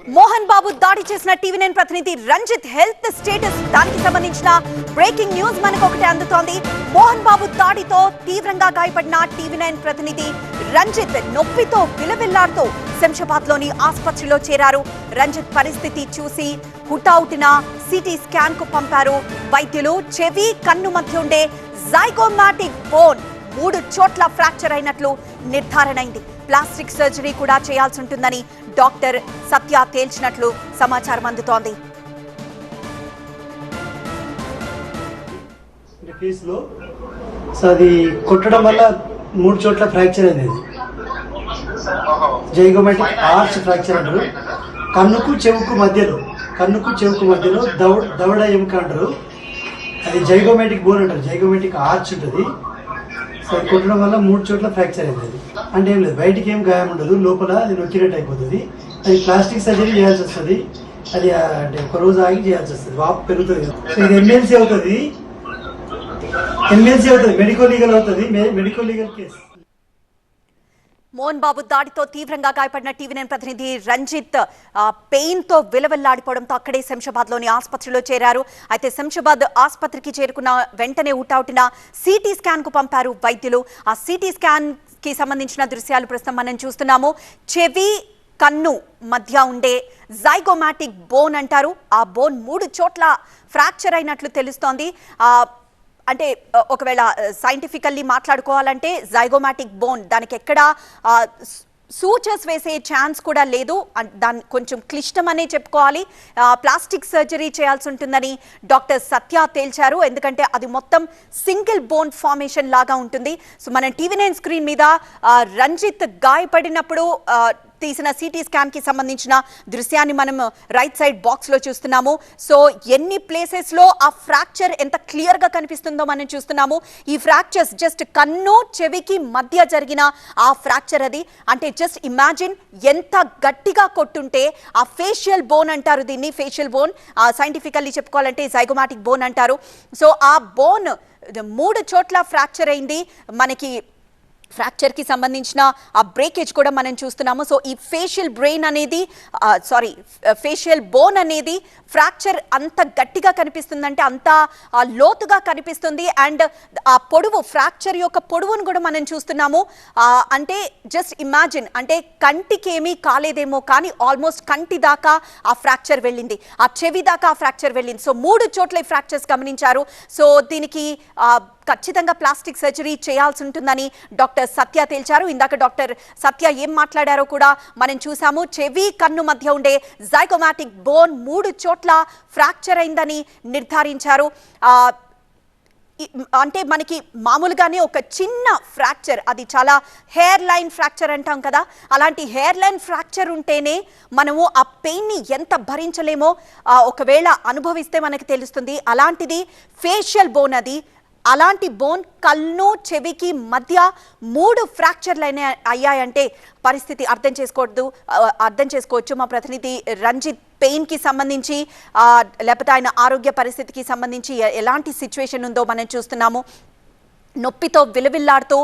మోహన్ బాబు దాడి చేసిన టీవీ9 ప్రతినిధి రంజిత్ హెల్త్ స్టేటస్ దానికి సంబంధించిన బ్రేకింగ్ న్యూస్ మనకు ఒకటి అందుతోంది. మోహన్ బాబు దాడితో తీవ్రంగా గాయపడిన టీవీ9 ప్రతినిధి రంజిత్ నొప్పితో విలవిల్లాడుతూ శంషాబాద్ లోని ఆసుపత్రిలో చేరారు. రంజిత్ పరిస్థితి చూసి హుటాహుటిన సిటీ స్కాన్ కు పంపారు వైద్యులు. చెవి కన్ను మధ్య ఉండే జైగోమాటిక్ బోన్ 3 చోట్ల ఫ్రాక్చర్ అయినట్లు నిర్ధారణ అయింది. ప్లాస్టిక్ సర్జరీ కూడా చేయాల్సి ఉంటుందని డాక్టర్ సత్య తేల్చినట్లు సమాచారం అందుతోంది. కేసులో అది కొట్టడం వల్ల 3 చోట్ల ఫ్రాక్చర్ అనేది జైగోమాటిక్ ఆర్చ్ ఫ్రాక్చర్ అంటారు. కన్నుకు చెవుకు మధ్యలో దవడ ఎముక అంటారు. అది జైగోమాటిక్ బోన్ అంటారు. జైగోమాటిక్ ఆర్చ్ ఉంటుంది. సో అది కొట్టడం వల్ల 3 చోట్ల ఫ్రాక్చర్ అవుతుంది. అంటే ఏం లేదు, బయటికి ఏం గాయం ఉండదు, లోపల అది నొక్కినట్టు అయిపోతుంది. అది ప్లాస్టిక్ సర్జరీ చేయాల్సి వస్తుంది. అది అంటే ఒక రోజు ఆగి చేయాల్సి వస్తుంది. వాపు పెరుగుతుంది. సో ఇది ఎమ్మెల్సీ అవుతుంది, medico legal case. Mohan Babu దాడితో తీవ్రంగా గాయపడిన టీవీ9 ప్రతినిధి రంజిత్ పెయిన్ తో విలవిల్లాడిపోవడంతో అక్కడే శంషాబాద్ లోని ఆసుపత్రిలో చేరారు. అయితే శంషాబాద్ ఆసుపత్రికి చేరుకున్న వెంటనే హుటాహుటిన సిటీ స్కాన్ కు పంపారు వైద్యులు. ఆ సిటీ స్కాన్ కి సంబంధించిన దృశ్యాలు ప్రస్తుతం మనం చూస్తున్నాము. చెవి కన్ను మధ్య ఉండే జైగోమాటిక్ బోన్ అంటారు. ఆ బోన్ 3 చోట్ల ఫ్రాక్చర్ అయినట్లు తెలుస్తోంది. అంటే ఒకవేళ సైంటిఫికల్లీ మాట్లాడుకోవాలంటే జైగోమాటిక్ బోన్ దానికి ఎక్కడ సూచర్స్ వేసే ఛాన్స్ కూడా లేదు. దాన్ని కొంచెం క్లిష్టమనే చెప్పుకోవాలి. ప్లాస్టిక్ సర్జరీ చేయాల్సి ఉంటుందని డాక్టర్ సత్య తేల్చారు. ఎందుకంటే అది మొత్తం సింగిల్ బోన్ ఫార్మేషన్ లాగా ఉంటుంది. సో మన టీవీ9 స్క్రీన్ మీద రంజిత్ గాయపడినప్పుడు తీసిన సిటీ స్కాన్ కి సంబంధించిన దృశ్యాన్ని మనం రైట్ సైడ్ బాక్స్ లో చూస్తున్నాము. సో ఎన్ని ప్లేసెస్ లో ఆ ఫ్రాక్చర్ ఎంత క్లియర్ గా కనిపిస్తుందో మనం చూస్తున్నాము. ఈ ఫ్రాక్చర్స్ జస్ట్ కన్ను చెవికి మధ్య జరిగిన ఆ ఫ్రాక్చర్ అది. అంటే జస్ట్ ఇమాజిన్ ఎంత గట్టిగా కొట్టుంటే ఆ ఫేషియల్ బోన్ అంటారు దీన్ని. ఫేషియల్ బోన్ సైంటిఫికల్లీ చెప్పుకోవాలంటే జైగోమాటిక్ బోన్ అంటారు. సో ఆ బోన్ 3 చోట్ల ఫ్రాక్చర్ అయింది. మనకి ఫ్రాక్చర్ కి సంబంధించిన ఆ బ్రేకేజ్ కూడా మనం చూస్తున్నాము. సో ఈ ఫేషియల్ బోన్ అనేది ఫ్రాక్చర్ అంత గట్టిగా కనిపిస్తుందంటే అంత లోతుగా కనిపిస్తుంది. అండ్ ఆ పొడవు, ఫ్రాక్చర్ యొక్క పొడవును కూడా మనం చూస్తున్నాము. అంటే జస్ట్ ఇమాజిన్, అంటే కంటికి ఏమీ కాలేదేమో కానీ ఆల్మోస్ట్ కంటి దాకా ఆ ఫ్రాక్చర్ వెళ్ళింది, ఆ చెవి దాకా ఆ ఫ్రాక్చర్ వెళ్ళింది. సో 3 చోట్ల ఈ ఫ్రాక్చర్స్ గమనించారు. సో దీనికి ఖచ్చితంగా ప్లాస్టిక్ సర్జరీ చేయాల్సి ఉంటుందని డాక్టర్ సత్య తేల్చారు. ఇందాక డాక్టర్ సత్య ఏం మాట్లాడారో కూడా మనం చూసాము. చెవి కన్ను మధ్య ఉండే జైగోమాటిక్ బోన్ 3 చోట్ల ఫ్రాక్చర్ అయిందని నిర్ధారించారు. అంటే మనకి మామూలుగానే ఒక చిన్న ఫ్రాక్చర్, అది చాలా హెయిర్ లైన్ ఫ్రాక్చర్ అంటాం కదా, అలాంటి హెయిర్ లైన్ ఫ్రాక్చర్ ఉంటేనే మనము ఆ పెయిన్ని ఎంత భరించలేమో ఒకవేళ అనుభవిస్తే మనకి తెలుస్తుంది. అలాంటిది ఫేషియల్ బోన్ అది. అలాంటి బోన్ కన్ను చెవికి మధ్య 3 ఫ్రాక్చర్లు అయ్యాయంటే పరిస్థితి అర్థం చేసుకోవచ్చు. మా ప్రతినిధి రంజిత్ పెయిన్ కి సంబంధించి లేకపోతే ఆయన ఆరోగ్య పరిస్థితికి సంబంధించి ఎలాంటి సిచ్యువేషన్ ఉందో మనం చూస్తున్నాము. నొప్పితో విలవిల్లాడుతూ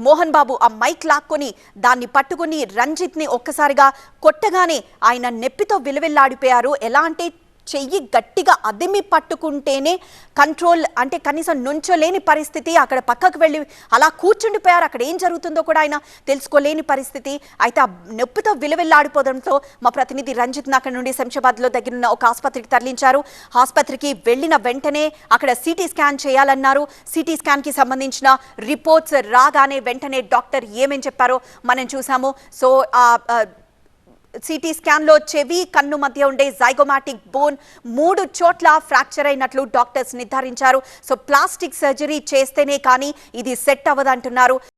మోహన్ బాబు ఆ మైక్ లాక్కొని దాన్ని పట్టుకుని రంజిత్ ని ఒక్కసారిగా కొట్టగానే ఆయన నొప్పితో విలవిల్లాడిపోయారు. ఎలా అంటే చెయ్యి గట్టిగా అదిమి పట్టుకుంటేనే కంట్రోల్, అంటే కనీసం నుంచోలేని పరిస్థితి. అక్కడ పక్కకు వెళ్ళి అలా కూర్చుండిపోయారు. అక్కడ ఏం జరుగుతుందో కూడా ఆయన తెలుసుకోలేని పరిస్థితి. అయితే ఆ నొప్పితో విలవిల్లాడిపోవడంతో మా ప్రతినిధి రంజిత్ అక్కడ నుండి శంషాబాద్లో దగ్గరున్న ఒక ఆసుపత్రికి తరలించారు. ఆసుపత్రికి వెళ్ళిన వెంటనే అక్కడ సిటీ స్కాన్ చేయాలన్నారు. సిటీ స్కాన్ కి సంబంధించిన రిపోర్ట్స్ రాగానే వెంటనే డాక్టర్ ఏమేం చెప్పారో మనం చూసాము. సో సిటీ స్కాన్ లో చెవి కన్ను మధ్య ఉండే జైగోమాటిక్ బోన్ 3 చోట్ల ఫ్రాక్చర్ అయినట్లు డాక్టర్స్ నిర్ధారించారు. సో ప్లాస్టిక్ సర్జరీ చేస్తేనే కానీ ఇది సెట్ అవ్వదంటున్నారు.